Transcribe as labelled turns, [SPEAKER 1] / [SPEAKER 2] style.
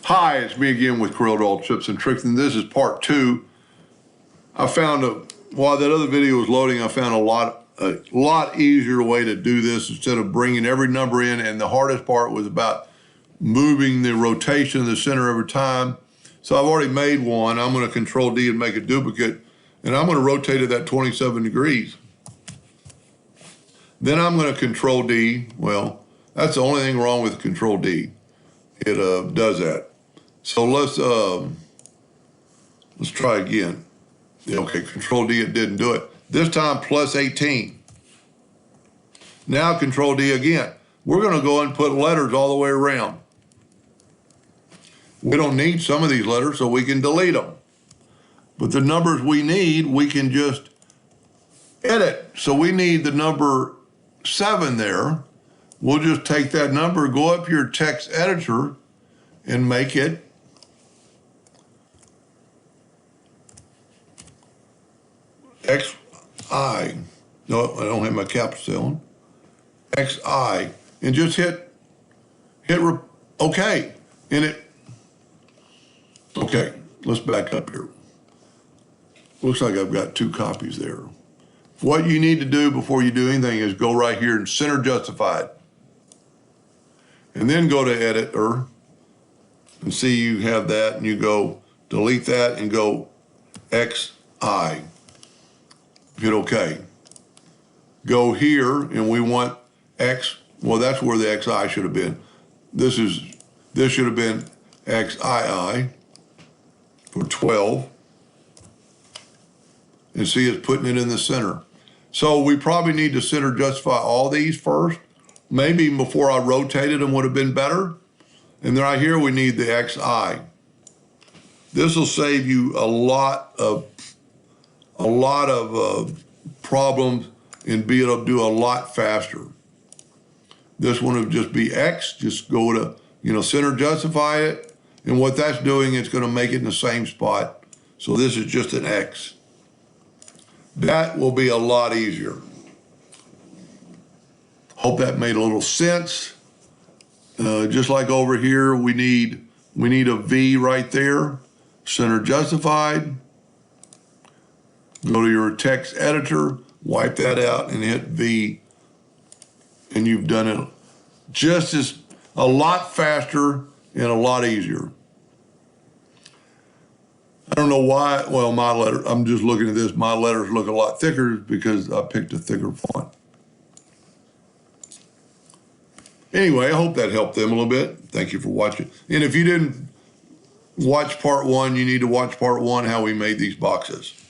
[SPEAKER 1] Hi, it's me again with Corel Tips and Tricks, and this is part 2. I found while that other video was loading, I found a lot easier way to do this instead of bringing every number in, and the hardest part was about moving the rotation of the center every time. So I've already made one. I'm going to Control D and make a duplicate, and I'm going to rotate it at 27 degrees. Then I'm going to Control D. Well, that's the only thing wrong with Control D. It does that. So let's try again. Yeah, okay, Control D, it didn't do it. This time plus 18. Now Control D again. We're going to go and put letters all the way around. We don't need some of these letters, so we can delete them. But the numbers we need, we can just edit. So we need the number 7 there. We'll just take that number, go up your text editor, and make it XI. No, I don't have my capital on. XI. And just hit OK. Okay, let's back up here. Looks like I've got 2 copies there. What you need to do before you do anything is go right here and center justified. And then go to editor and see you have that, and you go delete that and go XI. Hit OK. Go here, and we want X. Well, that's where the XI should have been. This should have been XII for 12. And see, it's putting it in the center. So we probably need to center justify all these first. Maybe even before I rotated them would have been better. And right here we need the XI. This will save you a lot of problems and be able to do a lot faster. This one would just be X. Just go to center justify it, and what that's doing is going to make it in the same spot. So this is just an X. That will be a lot easier. Hope that made a little sense. Just like over here, we need a V right there. Center justified. Go to your text editor, wipe that out, and hit V. And you've done it just as a lot faster and a lot easier. I don't know why. Well, my letter. I'm just looking at this. My letters look a lot thicker because I picked a thicker font. Anyway, I hope that helped them a little bit. Thank you for watching. And if you didn't watch part 1, you need to watch part 1, how we made these boxes.